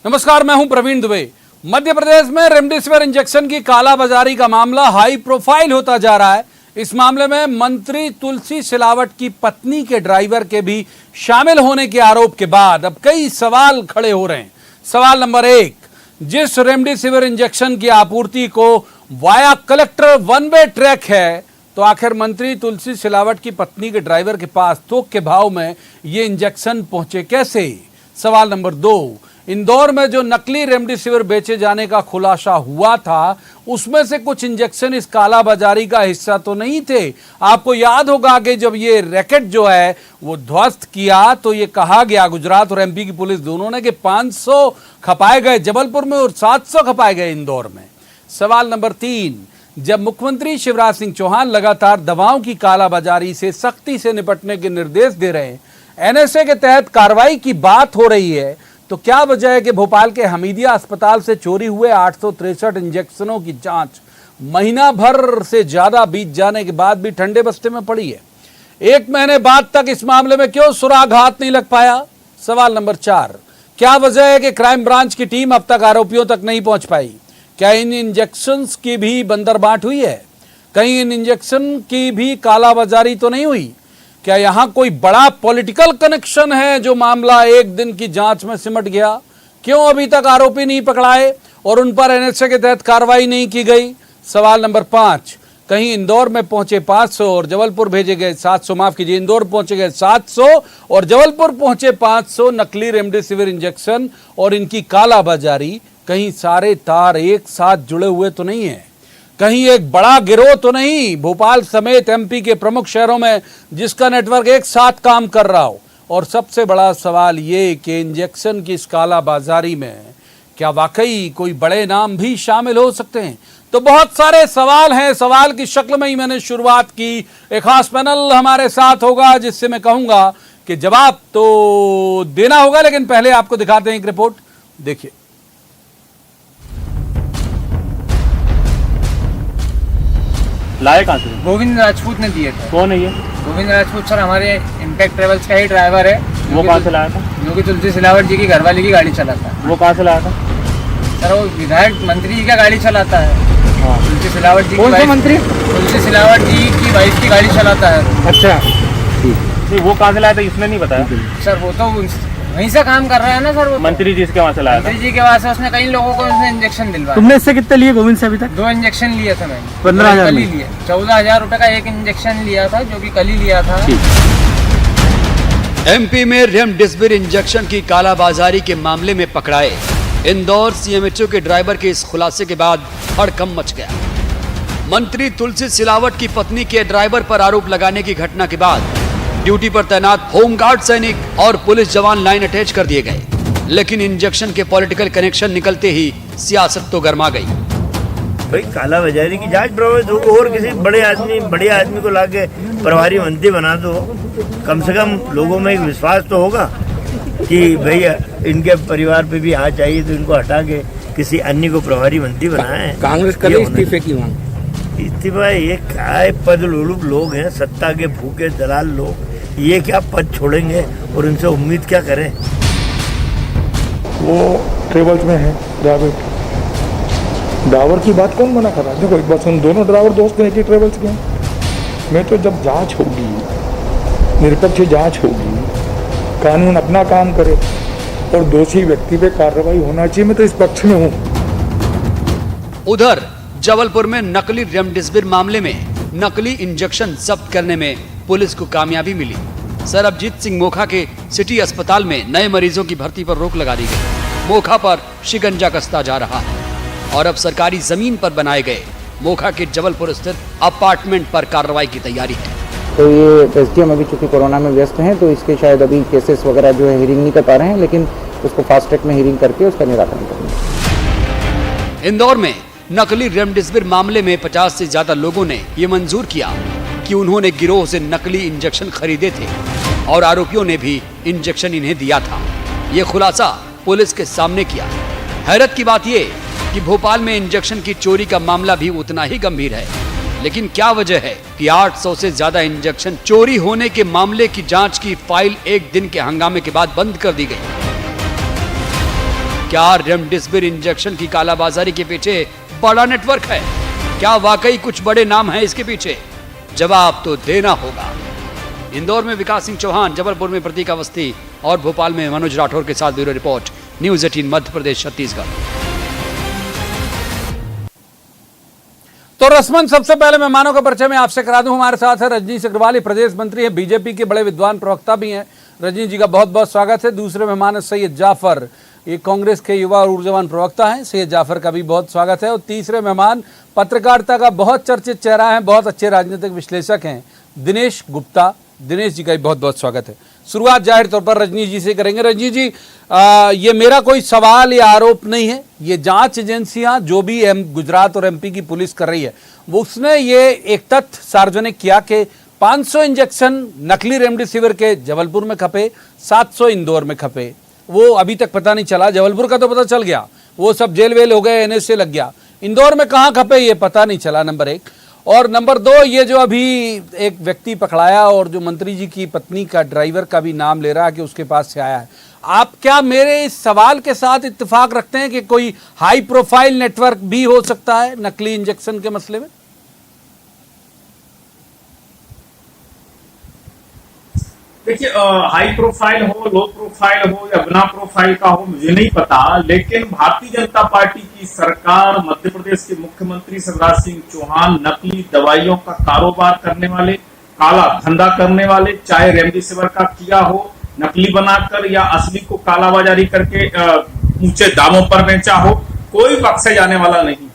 नमस्कार, मैं हूं प्रवीण दुबे। मध्य प्रदेश में रेमडेसिविर इंजेक्शन की कालाबाजारी का मामला हाई प्रोफाइल होता जा रहा है। इस मामले में मंत्री तुलसी सिलावट की पत्नी के ड्राइवर के भी शामिल होने के आरोप के बाद अब कई सवाल खड़े हो रहे हैं। सवाल नंबर 1, जिस रेमडेसिविर इंजेक्शन की आपूर्ति को via collector one way track है, तो आखिर मंत्री तुलसी सिलावट की पत्नी के ड्राइवर के पास थोक के भाव में ये इंजेक्शन पहुंचे कैसे? सवाल नंबर 2, इंदौर में जो नकली रेमडेसिविर बेचे जाने का खुलासा हुआ था, उसमें से कुछ इंजेक्शन इस कालाबाजारी का हिस्सा तो नहीं थे। आपको याद होगा कि जब ये रैकेट जो है वो ध्वस्त किया तो ये कहा गया, गुजरात और एमपी की पुलिस दोनों ने, कि 500 खपाए गए जबलपुर में और 700 खपाए गए इंदौर में। सवाल नंबर 3, जब मुख्यमंत्री शिवराज सिंह चौहान लगातार दवाओं की कालाबाजारी से सख्ती से निपटने के निर्देश दे रहे हैं, एनएसए के तहत कार्रवाई की बात हो रही है, तो क्या वजह है कि भोपाल के हमीदिया अस्पताल से चोरी हुए 863 इंजेक्शनों की जांच महीना भर से ज्यादा बीत जाने के बाद भी ठंडे बस्ते में पड़ी है? 1 महीने बाद तक इस मामले में क्यों सुराग हाथ नहीं लग पाया? सवाल नंबर 4, क्या वजह है कि क्राइम ब्रांच की टीम अब तक आरोपियों तक नहीं पहुंच पाई? क्या इन इंजेक्शंस की भी बंदरबाट हुई है? कहीं इन इंजेक्शन की भी कालाबाजारी तो नहीं हुई? क्या यहां कोई बड़ा पॉलिटिकल कनेक्शन है जो मामला एक दिन की जांच में सिमट गया? क्यों अभी तक आरोपी नहीं पकड़ाए और उन पर एनएसए के तहत कार्रवाई नहीं की गई? सवाल नंबर 5, कहीं इंदौर में पहुंचे 500 और जबलपुर भेजे गए 700, माफ कीजिए, इंदौर पहुंचे गए 700 और जबलपुर पहुंचे 500 नकली रेमडेसिविर इंजेक्शन और इनकी कालाबाजारी, कहीं सारे तार एक साथ जुड़े हुए तो नहीं है? कहीं एक बड़ा गिरोह तो नहीं भोपाल समेत एमपी के प्रमुख शहरों में जिसका नेटवर्क एक साथ काम कर रहा हो? और सबसे बड़ा सवाल ये कि इंजेक्शन की इस कालाबाजारी में क्या वाकई कोई बड़े नाम भी शामिल हो सकते हैं? तो बहुत सारे सवाल हैं। सवाल की शक्ल में ही मैंने शुरुआत की। एक खास पैनल हमारे साथ होगा जिससे मैं कहूंगा कि जवाब तो देना होगा, लेकिन पहले आपको दिखाते हैं एक रिपोर्ट, देखिए। लाए कहाँ से? गोविंद राजपूत ने दिए थे। कौन है ये? गोविंद राजपूत सर हमारे इम्पैक्ट ट्रेवल्स का ही ड्राइवर है। वो कहाँ से लाया था? जो कि तुलसी सिलावट जी की घरवाली की गाड़ी चलाता है। वो कहाँ से लाया था? सर वो विधायक मंत्री जी का गाड़ी चलाता है। हाँ। तुलसी सिलावट जी कौन सा मंत्री? तुलसी सिलावट जी की वाइफ की गाड़ी चलाता है। अच्छा, नहीं वो कहाँ से लाया था इसने नहीं बताया? सर वो तो वहीं से काम कर रहा है ना सर। वो मंत्री जी इसके वहाँ से लाया था? मंत्री जी के वहाँ से उसने कई लोगों को इंजेक्शन दिलवाया। तुमने इससे कितने लिए गोविंद से अभी तक? 2 इंजेक्शन लिए थे मैंने। 15,000 कल ही लिए। 14,000 रुपए का एक इंजेक्शन लिया था, जो कि कल ही लिया था। एमपी में रेमडेसिविर इंजेक्शन की कालाबाजारी के मामले में पकड़ाए इंदौर सीएमएचओ के ड्राइवर के इस खुलासे के बाद हड़कंप मच गया। मंत्री तुलसी सिलावट की पत्नी के ड्राइवर पर आरोप लगाने की घटना के बाद ड्यूटी पर तैनात होमगार्ड सैनिक और पुलिस जवान लाइन अटैच कर दिए गए, लेकिन इंजेक्शन के पॉलिटिकल कनेक्शन निकलते ही सियासत तो गर्मा गई। भाई कालाबाजारी की जांच प्रभावित हो, और किसी बड़े आदमी को लाके प्रभारी मंत्री बना दो, कम से कम लोगों में एक विश्वास तो होगा कि भाई इनके परिवार पे भी हाथ चाहिए, तो इनको हटा के किसी अन्य को प्रभारी मंत्री बनाए। कांग्रेस करे इस्तीफे की मांग। इस्तीफा ये क्या पद लोलुप लोग हैं, सत्ता के भूखे दलाल लोग, ये क्या पद छोड़ेंगे और इनसे उम्मीद क्या करें? वो ट्रेवल्स में है ड्राइवर की बात कौन मना कर रहा है? देखो एक बात सुन, दोनों ड्राइवर दोस्त हैं कि ट्रेवल्स के। मैं तो जब जांच होगी, निरपेक्ष जांच होगी, कानून अपना काम करे और दोषी व्यक्ति पे कार्रवाई होना चाहिए, मैं तो इस पक्ष में हूँ। उधर जबलपुर में नकली रेमडेसिविर मामले में नकली इंजेक्शन जब्त करने में पुलिस को कामयाबी मिली। सरबजीत सिंह मोखा के सिटी अस्पताल में नए मरीजों की भर्ती पर रोक लगा दी गई। मोखा पर शिकंजा कसता जा रहा है और अब सरकारी जमीन पर बनाए गए मोखा के जबलपुर स्थित अपार्टमेंट पर कार्रवाई की तैयारी है। तो ये एसडीएम अभी चूंकि कोरोना में व्यस्त हैं, तो इसके शायद अभी केसेस वगैरह जो है हियरिंग नहीं कर पा रहे हैं, लेकिन उसको फास्ट ट्रैक में हियरिंग करके उसका निराकरण करेंगे। इंदौर में नकली रेमडेसिविर मामले में 50 से ज्यादा लोगों ने ये मंजूर किया कि उन्होंने गिरोह से नकली इंजेक्शन खरीदे थे और आरोपियों ने भी इंजेक्शन इन्हें दिया था। ये खुलासा पुलिस के सामने किया। हैरत की बात ये कि भोपाल में इंजेक्शन की चोरी का मामला भी उतना ही गंभीर है, लेकिन क्या वजह है कि 800 से ज्यादा इंजेक्शन चोरी होने के मामले की जांच की फाइल एक दिन के हंगामे के बाद बंद कर दी गई। क्या रेमडेसिविर इंजेक्शन की कालाबाजारी के पीछे बड़ा नेटवर्क है? क्या वाकई कुछ बड़े नाम हैं इसके पीछे? जवाब तो देना होगा। इंदौर में विकास सिंह चौहान, जबलपुर में प्रतीक अवस्थी और भोपाल में मनोज राठौर के साथ bureau report, news 18 Madhya Pradesh Chhattisgarh. तो रस्मन सबसे पहले मेहमानों का परिचय मैं आपसे करा दूं। हमारे साथ है रजनीश अग्रवाल, प्रदेश मंत्री हैं, बीजेपी के बड़े विद्वान प्रवक्ता भी हैं। रजनीश जी का बहुत बहुत स्वागत है। दूसरे मेहमान है सैयद जाफर, ये कांग्रेस के युवा और ऊर्जावान प्रवक्ता हैं, सैयद जाफर का भी बहुत स्वागत है। और तीसरे मेहमान पत्रकारिता का बहुत चर्चित चेहरा है, बहुत अच्छे राजनीतिक विश्लेषक हैं, दिनेश गुप्ता। दिनेश जी का भी बहुत बहुत स्वागत है। शुरुआत जाहिर तौर पर रजनीश जी से करेंगे। रजनीश जी, ये मेरा कोई सवाल या आरोप नहीं है, ये जांच एजेंसियां जो भी गुजरात और एमपी की पुलिस कर रही है, वो उसने ये एक तथ्य सार्वजनिक किया कि 500 इंजेक्शन नकली रेमडेसिविर के जबलपुर में खपे, 700 इंदौर में खपे। वो अभी तक पता नहीं चला। जबलपुर का तो पता चल गया, वो सब जेल वेल हो गए, एनएसए लग गया। इंदौर में कहाँ खपे ये पता नहीं चला, नंबर 1। और नंबर 2, ये जो अभी एक व्यक्ति पकड़ाया और जो मंत्री जी की पत्नी का ड्राइवर का भी नाम ले रहा है कि उसके पास से आया है, आप क्या मेरे इस सवाल के साथ इत्तेफाक रखते हैं कि कोई हाई प्रोफाइल नेटवर्क भी हो सकता है नकली इंजेक्शन के मसले में? देखिए, हाई प्रोफाइल हो, लो प्रोफाइल हो या बिना प्रोफाइल का हो मुझे नहीं पता, लेकिन भारतीय जनता पार्टी की सरकार, मध्य प्रदेश के मुख्यमंत्री शिवराज सिंह चौहान नकली दवाइयों का कारोबार करने वाले, काला धंधा करने वाले, चाहे रेमडेसिविर का किया हो नकली बनाकर या असली को कालाबाजारी करके ऊंचे दामों पर बेचा हो, कोई बख्शे जाने वाला नहीं है।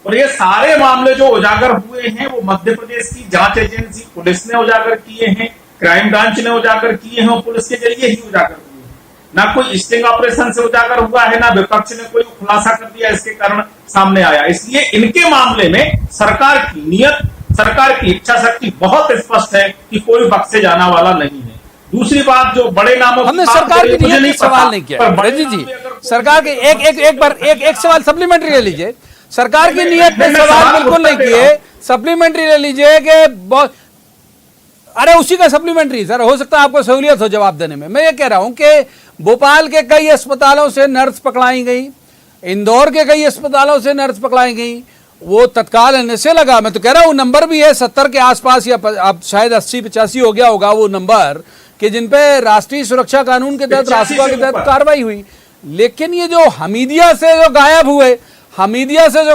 और ये सारे मामले जो उजागर हुए हैं वो मध्य प्रदेश की जांच एजेंसी पुलिस ने उजागर किए हैं, क्राइम ब्रांच ने उजागर किए हैं और पुलिस के जरिए ही उजागर हुए हैं। ना कोई स्टिंग ऑपरेशन से उजागर हुआ है, ना विपक्ष ने कोई खुलासा कर दिया इसके कारण सामने आया। इसलिए इनके मामले में सरकार की नीयत, सरकार की इच्छा शक्ति बहुत स्पष्ट है कि कोई बख्शे जाने वाला नहीं है। दूसरी बात, जो बड़े नामों की हमने सरकार की नीयत पे सवाल नहीं किया। रजनीश जी, सरकार के एक सवाल सप्लीमेंट्री ले लीजिए। सरकार की नीयत पे सवाल बिल्कुल नहीं किए, सप्लीमेंट्री ले लीजिए कि अरे उसी का सप्लीमेंट्री सर, हो सकता है आपको सहूलियत हो जवाब देने में। मैं ये कह रहा हूं कि भोपाल के कई अस्पतालों से नर्स पकड़ाई गई, इंदौर के कई अस्पतालों से नर्स पकड़ाई गई, वो तत्काल एनएसए लगा। मैं तो कह रहा हूं नंबर भी है 70 के आसपास या अब शायद 80-85 हो गया होगा वो नंबर, कि जिन पे राष्ट्रीय सुरक्षा कानून के तहत, रासुका के तहत कार्रवाई हुई। लेकिन ये जो हमीदिया से जो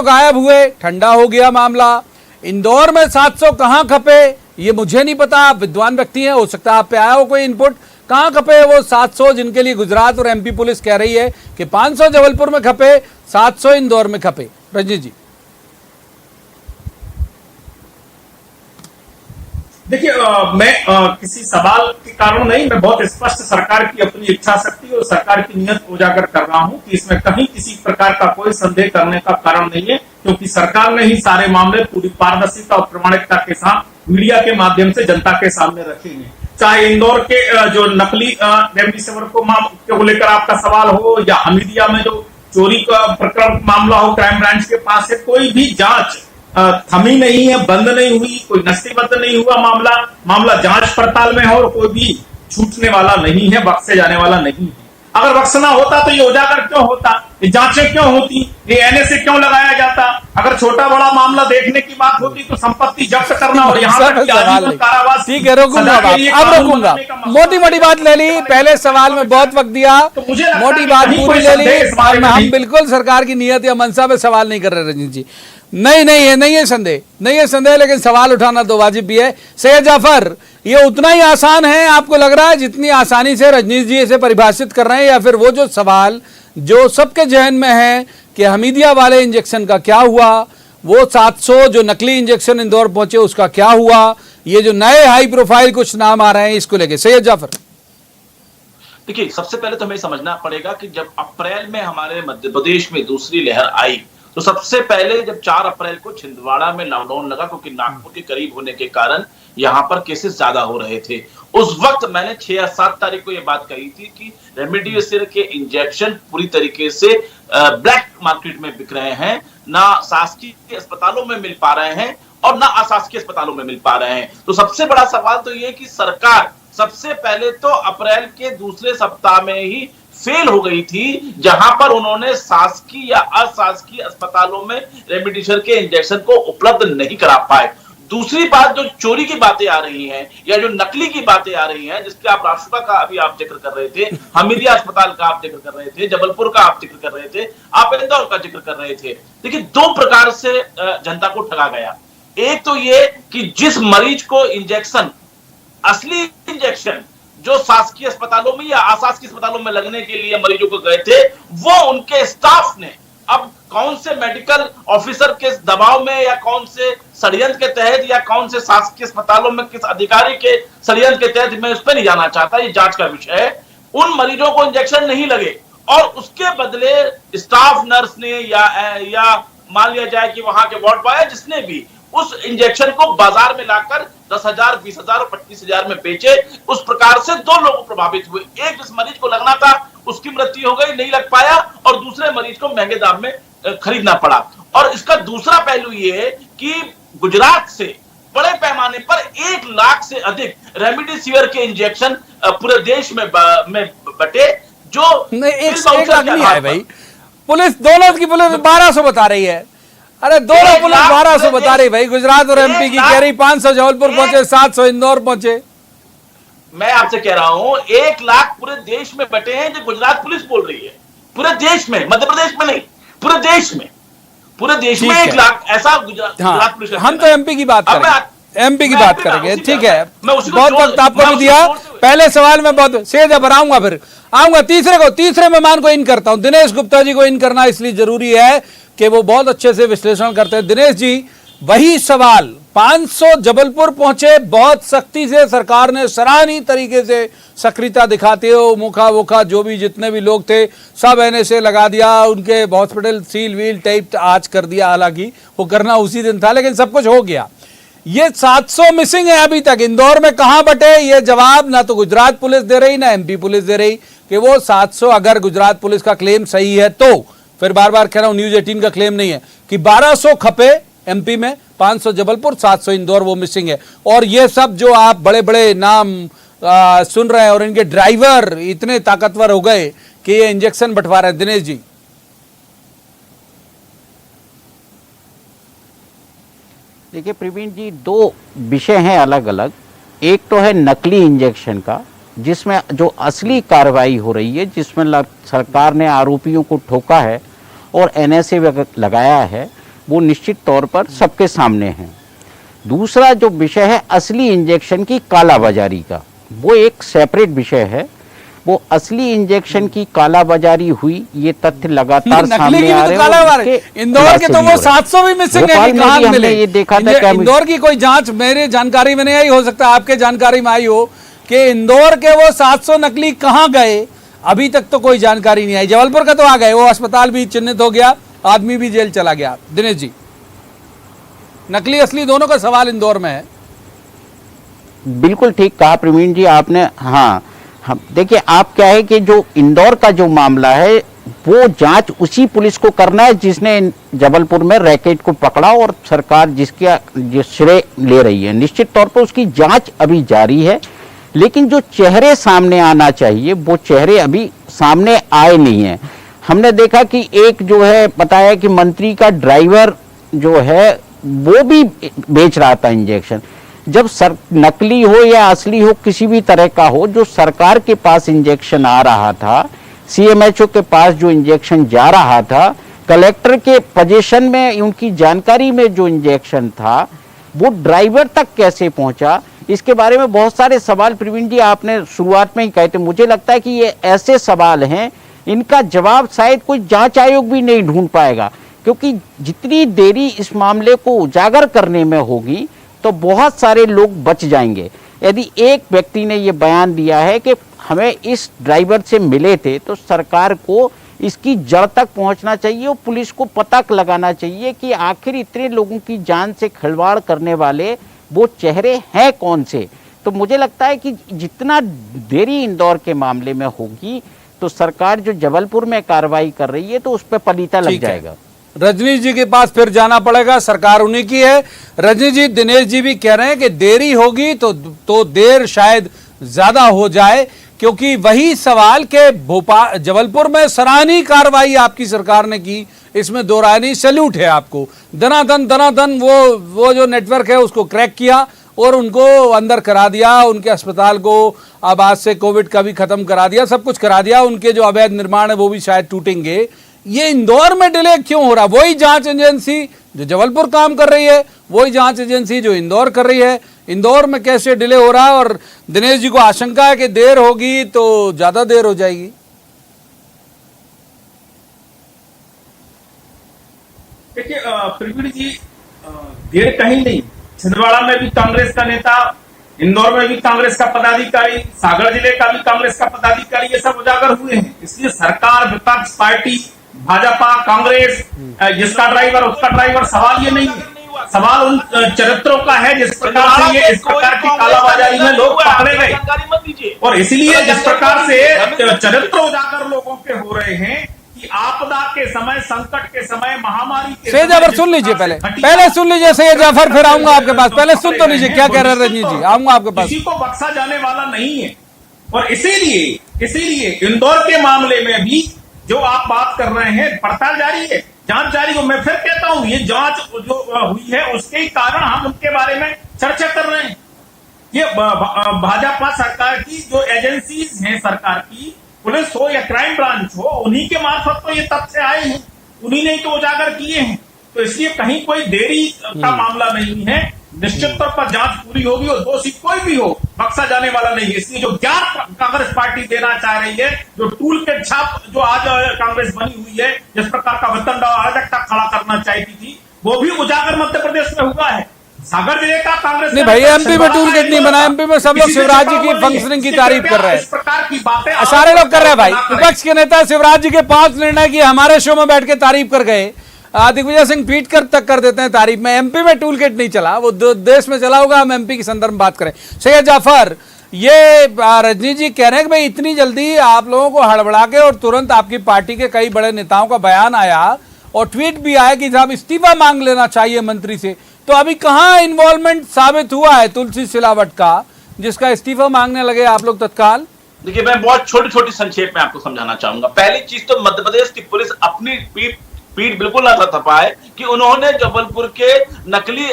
गायब हुए, ठंडा हो गया मामला। इंदौर में 700 कहां खपे ये मुझे नहीं पता, आप विद्वान व्यक्ति हैं, हो सकता है आप पे आया हो कोई इनपुट। कहां खपे वो 700 जिनके लिए गुजरात और एमपी पुलिस कह रही है कि 500 जबलपुर में खपे, 700 इंदौर में खपे? रजनीश जी, देखिए, मैं किसी सवाल के कारण नहीं, मैं बहुत स्पष्ट सरकार की अपनी इच्छा शक्ति और सरकार की नीयत उजागर कर रहा हूं कि इसमें कहीं किसी प्रकार का कोई संदेह करने का कारण नहीं है, क्योंकि सरकार ने ही सारे मामले पूरी पारदर्शिता और प्रामाणिकता के साथ मीडिया के माध्यम से जनता के सामने रखे हैं। चाहे इंदौर के जो नकली रेमडेसिविर को लेकर आपका सवाल हो, या हमीदिया में जो चोरी का प्रकरण मामला हो, क्राइम ब्रांच के पास है, कोई भी जांच थमी नहीं है, बंद नहीं हुई, कोई नस्तीबद्ध नहीं हुआ मामला जांच पड़ताल में है और कोई भी छूटने वाला नहीं है, बख्शे जाने वाला नहीं है। अगर बख्शना होता तो ये उजागर क्यों होता, ये जांचें क्यों होती, ये एनएसए क्यों लगाया जाता? अगर छोटा बड़ा मामला देखने की बात होती तो संपत्ति जब्त करना और यहाँ तक आजीवन कारावास। ठीक है, रोकूंगा, अब रोकूंगा। मोटी मोटी बात ले ली, पहले सवाल में बहुत वक्त दिया, मोटी बात पूरी ले ली। हम बिल्कुल सरकार की नीयत या मंशा पे सवाल नहीं कर रहे रजनीश जी, नहीं है संदेह, लेकिन सवाल उठाना तो वाजिब भी है। सैयद जाफर, ये उतना ही आसान है आपको लग रहा है जितनी आसानी से रजनीश जी इसे परिभाषित कर रहे हैं, या फिर वो जो सवाल जो सबके जहन में है कि हमीदिया वाले इंजेक्शन का क्या हुआ, वो 700 जो नकली इंजेक्शन इंदौर पहुंचे उसका क्या हुआ, ये जो नए हाई प्रोफाइल कुछ नाम आ रहे हैं इसको लेके? सैयद जाफर, देखिए, सबसे पहले तो हमें समझना पड़ेगा कि जब अप्रैल में हमारे मध्य प्रदेश में दूसरी लहर आई तो सबसे पहले जब 4 अप्रैल को छिंदवाड़ा में लॉकडाउन लगा, क्योंकि नागपुर के करीब होने के कारण यहां पर केसेस ज्यादा हो रहे थे। उस वक्त मैंने 6 या 7 तारीख को यह बात कही थी कि रेमडेसिविर के इंजेक्शन पूरी तरीके से ब्लैक मार्केट में बिक रहे हैं, ना शासकीय अस्पतालों में मिल पा रहे हैं और ना अशासकीय अस्पतालों में मिल पा रहे हैं। तो सबसे बड़ा सवाल तो यह कि सरकार सबसे पहले तो अप्रैल के दूसरे सप्ताह में ही फेल हो गई थी, जहां पर उन्होंने शासकीय या अशासकीय अस्पतालों में रेमडेसिविर के इंजेक्शन को उपलब्ध नहीं करा पाए। दूसरी बात, जो चोरी की बातें आ रही हैं या जो नकली की बातें आ रही हैं, जिसके आप राष्ट्रपा का अभी आप जिक्र कर रहे थे, हमीदिया अस्पताल का आप जिक्र कर रहे थे, जबलपुर का आप जिक्र कर रहे थे, आप इंदौर का जिक्र कर रहे थे। देखिए, दो प्रकार से जनता को ठगा गया। एक तो ये कि जिस मरीज को इंजेक्शन, असली इंजेक्शन जो शासकीय अस्पतालों में या अशासकीय अस्पतालों में लगने के लिए मरीजों को गए थे, वो उनके स्टाफ ने अब कौन से मेडिकल ऑफिसर के दबाव में या कौन से षड्यंत्र के तहत या कौन से शासकीय अस्पतालों में किस अधिकारी के षड्यंत्र के तहत, मैं उस पर नहीं जाना चाहता, ये जांच का विषय है। उन मरीजों को इंजेक्शन नहीं लगे और उसके बदले स्टाफ नर्स ने या मान लिया जाए कि वहां के वार्ड बॉय जिसने भी उस इंजेक्शन को बाजार में लाकर 10,000, 20,000 और 25,000 में बेचे। उस प्रकार से दो लोग प्रभावित हुए। एक जिस मरीज को लगना था उसकी मृत्यु हो गई, नहीं लग पाया, और दूसरे मरीज को महंगे दाम में खरीदना पड़ा। और इसका दूसरा पहलू ये है कि गुजरात से बड़े पैमाने पर 1 लाख से अधिक रेमडेसिविर के इंजेक्शन पूरे देश में बटे, जो नहीं, 1 लाख नहीं है भाई। पुलिस, दोनों की पुलिस 1200 बता रही है। अरे दोनों पुलिस 1200 बता रही भाई। गुजरात और एमपी की कह रही 500 जबलपुर पहुंचे, 700 इंदौर पहुंचे। मैं आपसे कह रहा हूं 1 लाख पूरे देश में बटे हैं, जो गुजरात पुलिस बोल रही है। पूरे देश में, मध्य प्रदेश में नहीं, पूरे देश में, पूरे देश में 1 लाख ऐसा गुजरात पुलिस। हम तो एमपी की बात करेंगे, एमपी की बात करेंगे, ठीक है। बहुत वक्त आपको भी दिया। पहले सवाल में बहुत सेज, अब आऊंगा, फिर आऊंगा तीसरे मेहमान को इन करता हूं। दिनेश गुप्ता जी को इन करना इसलिए जरूरी है कि वो बहुत अच्छे से विश्लेषण करते हैं। दिनेश जी, वही सवाल, 500 जबलपुर पहुंचे, बहुत सख्ती से सरकार ने सराहनीय तरीके से सक्रियता दिखाते हो, मुखा वोखा जो भी जितने भी लोग थे सब NSA लगा दिया, उनके हॉस्पिटल सील व्हील टेप आज कर दिया। हालांकि वो करना उसी दिन था, लेकिन सब कुछ हो गया। ये 700 मिसिंग है अभी तक। इंदौर में कहां बटे, ये जवाब ना तो गुजरात पुलिस दे रही ना एमपी पुलिस दे रही कि वो 700, अगर गुजरात पुलिस का क्लेम सही है तो, फिर बार बार कह रहा हूं न्यूज 18 का क्लेम नहीं है कि 1200 खपे एमपी में, 500 जबलपुर, 700 इंदौर, वो मिसिंग है। और ये सब जो आप बड़े बड़े नाम सुन रहे हैं और इनके ड्राइवर इतने ताकतवर हो गए कि ये इंजेक्शन बंटवा रहे हैं। दिनेश जी, देखिए प्रवीण जी, दो विषय हैं अलग अलग। एक तो है नकली इंजेक्शन का, जिसमें जो असली कार्रवाई हो रही है, जिसमें सरकार ने आरोपियों को ठोका है और NSA लगाया है, वो निश्चित तौर पर सबके सामने है। दूसरा जो विषय है असली इंजेक्शन की कालाबाजारी का, वो एक सेपरेट विषय है। वो असली इंजेक्शन की कालाबाजारी हुई, ये तथ्य लगातार सामने आ रहे हैं। इंदौर के तो वो 700 भी मिसिंग है कि कहां मिले। ये देखा था इंदौर की कोई जांच मेरे जानकारी में नहीं आई, हो सकता है आपके जानकारी में आई हो कि इंदौर के वो 700 नकली कहां गए। अभी तक तो कोई जानकारी नहीं आई। जबलपुर का तो आ गए, वो अस्पताल भी चिन्हित हो गया, आदमी भी जेल चला गया। दिनेश जी, नकली असली दोनों का सवाल इंदौर में है। बिल्कुल ठीक कहा प्रवीण जी आपने। हाँ, देखिए आप क्या है कि जो इंदौर का जो मामला है, वो जांच उसी पुलिस को करना है जिसने जबलपुर में रैकेट को पकड़ा, और सरकार जिसके श्रेय ले रही है। निश्चित तौर पर उसकी जांच अभी जारी है, लेकिन जो चेहरे सामने आना चाहिए वो चेहरे अभी सामने आए नहीं है। हमने देखा कि एक जो है बताया कि मंत्री का ड्राइवर जो है वो भी बेच रहा था इंजेक्शन। जब नकली हो या असली हो, किसी भी तरह का हो, जो सरकार के पास इंजेक्शन आ रहा था, CMHO के पास जो इंजेक्शन जा रहा था, कलेक्टर के पोजीशन में उनकी जानकारी में जो इंजेक्शन था, वो ड्राइवर तक कैसे पहुंचा, इसके बारे में बहुत सारे सवाल प्रवीण जी आपने शुरुआत में ही कहे थे। मुझे लगता है कि ये ऐसे सवाल हैं, इनका जवाब शायद कोई जांच आयोग भी नहीं ढूंढ पाएगा, क्योंकि जितनी देरी इस मामले को उजागर करने में होगी तो बहुत सारे लोग बच जाएंगे। यदि एक व्यक्ति ने ये बयान दिया है कि हमें इस ड्राइवर से मिले थे, तो सरकार को इसकी जड़ तक पहुंचना चाहिए और पुलिस को पता लगाना चाहिए कि आखिर इतने लोगों की जान से खिलवाड़ करने वाले वो चेहरे हैं कौन से। तो मुझे लगता है कि जितना देरी इंदौर के मामले में होगी, तो सरकार जो जबलपुर में कार्रवाई कर रही है तो उस पर पलीता लग जाएगा। रजनीश जी के पास फिर जाना पड़ेगा, सरकार उन्हीं की है। रजनीश जी, दिनेश जी भी कह रहे हैं कि देरी होगी तो देर शायद ज्यादा हो जाए, क्योंकि वही सवाल के भोपाल जबलपुर में सराहनीय कार्रवाई आपकी सरकार ने की, इसमें दो राय नहीं, सैल्यूट है आपको। दनादन वो जो नेटवर्क है उसको क्रैक किया और उनको अंदर करा दिया, उनके अस्पताल को अब आज से कोविड का भी खत्म करा दिया, सब कुछ करा दिया। उनके जो अवैध निर्माण है वो भी शायद टूटेंगे। ये इंदौर में डिले क्यों हो रहा? वही जांच एजेंसी जो जबलपुर काम कर रही है, वही जांच एजेंसी जो इंदौर कर रही है, इंदौर में कैसे डिले हो रहा है? और दिनेश जी को आशंका है कि देर होगी तो ज्यादा देर हो जाएगी। देखिए प्रवीण जी, देर कहीं नहीं। छिंदवाड़ा में भी कांग्रेस का नेता, इंदौर में भी कांग्रेस का पदाधिकारी, सागर जिले का भी कांग्रेस का पदाधिकारी, ये सब उजागर हुए हैं। इसलिए सरकार, विपक्ष, पार्टी, भाजपा, कांग्रेस, जिसका ड्राइवर उसका ड्राइवर, सवाल ये नहीं है। सवाल उन चरित्रों का है जिस प्रकार से ये इस प्रकार की कालाबाजारी में लोग पकड़े गए, और इसलिए जिस प्रकार से चरित्र उजागर लोगों के हो रहे हैं कि आपदा के समय, संकट के समय, महामारी के सैयद जाफर सुन लीजिए, पहले सुन लीजिए सैयद जाफर, फिर आऊंगा आपके पास। पहले सुन तो लीजिए क्या कह रहे हैं रजनीश जी, आऊंगा आपके पास। किसी को बख्शा जाने वाला नहीं है, और इसीलिए इंदौर के मामले में भी जो आप बात कर रहे हैं, पड़ताल जारी है, जांच जारी है। मैं फिर कहता हूं, ये जांच जो हुई है उसके ही कारण हम उनके बारे में चर्चा कर रहे हैं। ये भाजपा सरकार की जो एजेंसीज हैं, सरकार की, पुलिस हो या क्राइम ब्रांच हो, उन्हीं के मार्फत तो ये तथ्य आए हैं, उन्हीं ने तो उजागर किए हैं। तो इसलिए कहीं कोई देरी का मामला नहीं है। निश्चित तौर पर जांच पूरी होगी और दोषी कोई भी हो बख्शा जाने वाला नहीं है। इसलिए जो ज्ञान कांग्रेस पार्टी देना चाह रही है, जो टूल किट छाप जो आज कांग्रेस बनी हुई है, जिस प्रकार का वेतन अराजकता खड़ा करना चाहती थी, वो भी उजागर मध्य प्रदेश में हुआ है। सागर जिले का कांग्रेस नहीं भाई, एमपी में टूल किट नहीं बना। एमपी में सब लोग शिवराज जी की फंक्शनिंग की तारीफ कर रहे हैं, इस प्रकार की बातें सारे लोग कर रहे हैं भाई। विपक्ष के नेता शिवराज जी के 5 निर्णय की हमारे शो में बैठ के तारीफ कर गए। दिग्विजय सिंह ट्वीट कर देते हैं तारीफ में। एमपी में टूल किट नहीं चला, वो देश में चला होगा। हम एमपी के संदर्भ में बात करें। सैयद जाफर, ये रजनी जी कह रहे हैं कि भाई इतनी जल्दी आप लोगों को हड़बड़ा के, और तुरंत आपकी पार्टी के कई बड़े नेताओं का बयान आया और ट्वीट भी आया कि साहब इस्तीफा मांग लेना चाहिए मंत्री से। तो अभी कहाँ इन्वॉल्वमेंट साबित हुआ है तुलसी सिलावट का, जिसका इस्तीफा मांगने लगे आप लोग तत्काल? देखिए, मैं बहुत छोटी संक्षेप में आपको समझाना चाहूंगा। पहली चीज तो मध्य प्रदेश की पुलिस अपनी पीठ बिल्कुल ना थपथपाए कि उन्होंने जबलपुर के नकली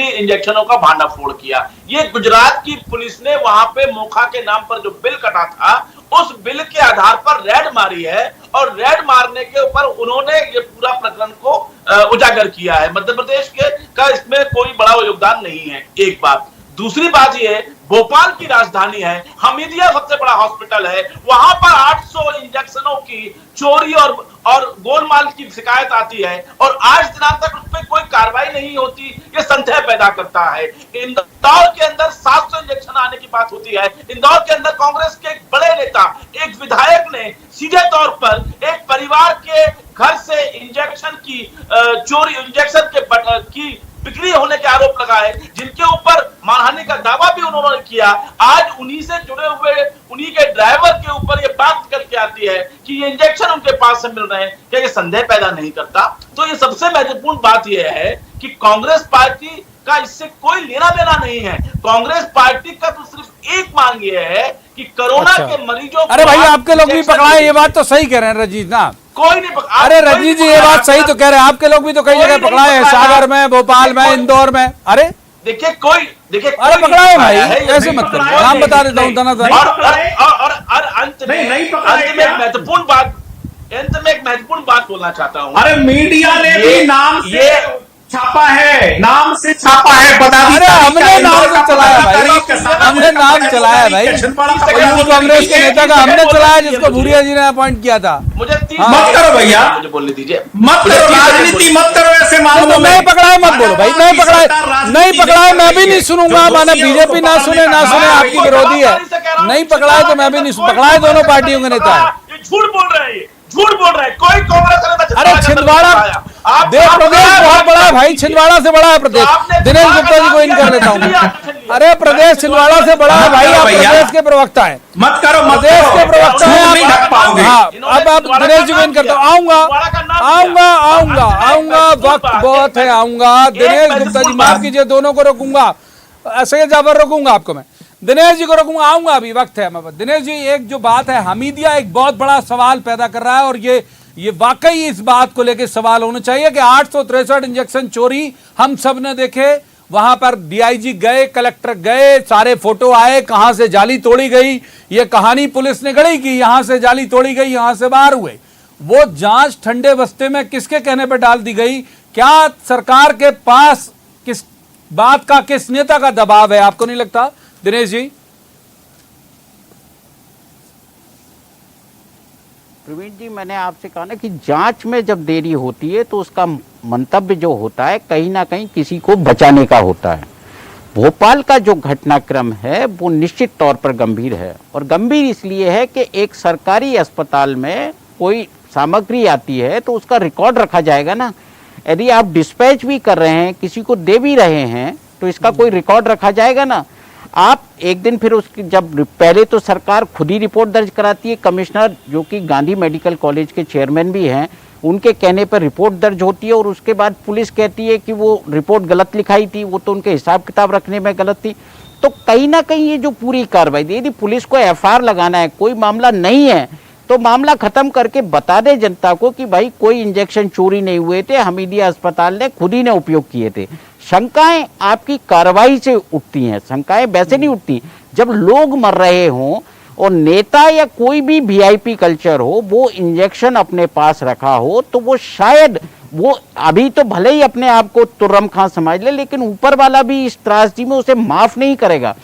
इंजेक्शनों का भांडाफोड़ किया। ये गुजरात की पुलिस ने वहां पे मोखा के नाम पर जो बिल कटा था, उस बिल के आधार पर रेड मारी है, और रेड मारने के ऊपर उन्होंने ये पूरा प्रकरण को उजागर किया है। मध्य प्रदेश का इसमें कोई बड़ा योगदान नहीं है, एक बात। दूसरी बात ये, भोपाल की राजधानी है, हमीदिया सबसे बड़ा हॉस्पिटल है, वहां पर 800 इंजेक्शनों की चोरी और गोलमाल की शिकायत आती है, और आज दिनांक तक उस पर कोई कार्रवाई नहीं होती। ये संदेह पैदा करता है। इंदौर के अंदर 700 इंजेक्शन आने की बात होती है। इंदौर के अंदर कांग्रेस के एक बड़े नेता, एक विधायक ने सीधे तौर पर एक परिवार के घर से इंजेक्शन की चोरी, इंजेक्शन की बिक्री होने के आरोप लगाए, जिनके ऊपर मानहानि का दावा भी उन्होंने किया। आज उन्हीं से जुड़े हुए उन्हीं के ड्राइवर के ऊपर ये बात करके आती है कि ये इंजेक्शन उनके पास से मिल रहे हैं। क्या ये संदेह पैदा नहीं करता? तो ये सबसे महत्वपूर्ण बात यह है कि कांग्रेस पार्टी का इससे कोई लेना देना नहीं है। कांग्रेस पार्टी का तो सिर्फ एक मांग ये है कि कोरोना के मरीजों को, अरे भाई आपके लोग भी पकड़ाए, ये बात तो सही कह रहे हैं रजनीश ना। कोई नहीं पकड़ा। अरे रजनीश जी, ये बात सही तो कह रहे हैं, आपके लोग भी तो कई जगह पकड़ाए हैं, सागर में, भोपाल में, इंदौर में। अरे देखिए, अरे पकड़ाए भाई, ऐसे मत करो, नाम बता देता हूँ और अंत में एक महत्वपूर्ण बात बोलना चाहता हूँ। अरे मीडिया ने भी नाम से छापा है, नाम से छापा है। अरे हमने नाम से चलाया भाई, हमने नाम चलाया भाई। कांग्रेस के नेता का हमने चलाया, जिसको भूरिया जी ने अपॉइंट किया था। मुझे मत करो भैया, मुझे बोलने दीजिए, मत करो राजनीति, मत करो ऐसे मामलों में। नहीं पकड़ाए मत बोलो भाई, नहीं पकड़ाए मैं भी नहीं सुनूंगा। मैंने बीजेपी ना सुने आपकी विरोधी है, नहीं पकड़ाए तो मैं भी नहीं। पकड़ाए दोनों पार्टियों के नेता है। झूठ बोल रहे हैं, झूठ बोल रहे हैं। कोई कांग्रेस, अरे छिंदवाड़ा प्रदेश बहुत बड़ा है भाई, छिंदवाड़ा से बड़ा है प्रदेश। दिनेश गुप्ता जी को इन कर लेता हूँ। अरे प्रदेश छिंदवाड़ा से बड़ा है भाई, आप प्रदेश के प्रवक्ता है। मत करो, प्रदेश के प्रवक्ता है। हाँ, अब आप दिनेश जी को इन करता हूँ। आऊंगा, वक्त बहुत है, आऊंगा। दिनेश गुप्ता जी माफ कीजिए, दोनों को रोकूंगा, सैयद जाफर रोकूंगा आपको मैं। दिनेश जी को रखूंगा, आऊंगा अभी, वक्त है। मैं दिनेश जी, एक जो बात है, हमीदिया एक बहुत बड़ा सवाल पैदा कर रहा है और ये वाकई इस बात को लेकर सवाल होना चाहिए कि 863 इंजेक्शन चोरी हम सब ने देखे। वहां पर डीआईजी गए, कलेक्टर गए, सारे फोटो आए, कहां से जाली तोड़ी गई, ये कहानी पुलिस ने गढ़ी कि यहां से जाली तोड़ी गई, यहां से बाहर हुए। वो जांच ठंडे बस्ते में किसके कहने पर डाल दी गई? क्या सरकार के पास किस बात का, किस नेता का दबाव है? आपको नहीं लगता दिनेश जी? प्रवीण जी, मैंने आपसे कहा ना कि जांच में जब देरी होती है तो उसका मंतव्य जो होता है कहीं ना कहीं किसी को बचाने का होता है। भोपाल का जो घटनाक्रम है वो निश्चित तौर पर गंभीर है, और गंभीर इसलिए है कि एक सरकारी अस्पताल में कोई सामग्री आती है तो उसका रिकॉर्ड रखा जाएगा ना। यदि आप डिस्पैच भी कर रहे हैं, किसी को दे भी रहे हैं, तो इसका कोई रिकॉर्ड रखा जाएगा ना। आप एक दिन फिर उसकी, जब पहले तो सरकार खुद ही रिपोर्ट दर्ज कराती है, कमिश्नर जो कि गांधी मेडिकल कॉलेज के चेयरमैन भी हैं, उनके कहने पर रिपोर्ट दर्ज होती है, और उसके बाद पुलिस कहती है कि वो रिपोर्ट गलत लिखाई थी, वो तो उनके हिसाब किताब रखने में गलत थी। तो कहीं ना कहीं ये जो पूरी कार्रवाई थी, यदि पुलिस को एफआईआर लगाना है, कोई मामला नहीं है तो मामला खत्म करके बता दे जनता को कि भाई कोई इंजेक्शन चोरी नहीं हुए थे, हमीदिया अस्पताल ने खुद ही ने उपयोग किए थे। शंकाएं आपकी कार्रवाई से उठती हैं, शंकाएं वैसे नहीं उठती जब लोग मर रहे हों और नेता या कोई भी वीआईपी कल्चर हो वो इंजेक्शन अपने पास रखा हो, तो वो शायद वो अभी तो भले ही अपने आप को तुर्रम खां समझ ले, लेकिन ऊपर वाला भी इस त्रासदी में उसे माफ नहीं करेगा।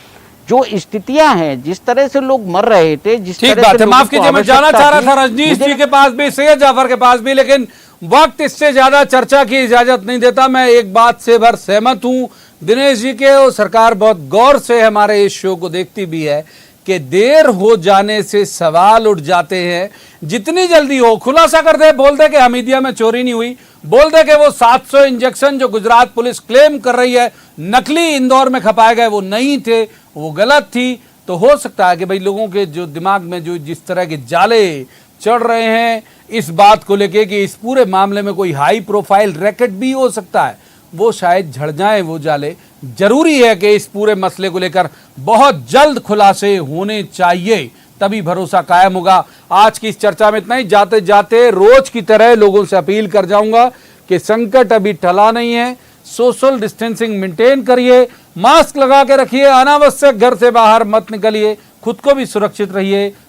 जो स्थितियां हैं, जिस तरह से लोग मर रहे थे, जिस ठीक तरह बात से है, माफ कीजिए, मैं जाना चाह रहा था रजनीश जी के पास भी, सैयद जाफर के पास भी, लेकिन वक्त इससे ज्यादा चर्चा की इजाजत नहीं देता। मैं एक बात से भर सहमत हूं दिनेश जी के, और सरकार बहुत गौर से हमारे इस शो को देखती भी है कि देर हो जाने से सवाल उठ जाते हैं। जितनी जल्दी हो खुलासा कर दे, बोल दे कि हमीदिया में चोरी नहीं हुई, बोल दे कि वो 700 इंजेक्शन जो गुजरात पुलिस क्लेम कर रही है नकली इंदौर में खपाए गए, वो नहीं थे, वो गलत थी, तो हो सकता है कि भाई लोगों के जो दिमाग में जो जिस तरह के जाले चढ़ रहे हैं इस बात को लेके कि इस पूरे मामले में कोई हाई प्रोफाइल रैकेट भी हो सकता है, वो शायद झड़ जाए वो जाले। जरूरी है कि इस पूरे मसले को लेकर बहुत जल्द खुलासे होने चाहिए, तभी भरोसा कायम होगा। आज की इस चर्चा में इतना ही। जाते जाते रोज की तरह लोगों से अपील कर जाऊंगा कि संकट अभी टला नहीं है, सोशल डिस्टेंसिंग मेंटेन करिए, मास्क लगा के रखिए, अनावश्यक घर से बाहर मत निकलिए, खुद को भी सुरक्षित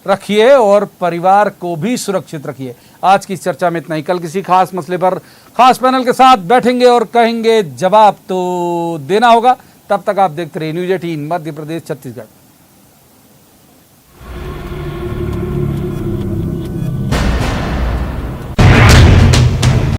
रखिए और परिवार को भी सुरक्षित रखिए। आज की इस चर्चा में इतना ही। कल किसी खास मसले पर खास पैनल के साथ बैठेंगे और कहेंगे जवाब तो देना होगा। तब तक आप देखते रहिए न्यूज़ 18 मध्य प्रदेश छत्तीसगढ़।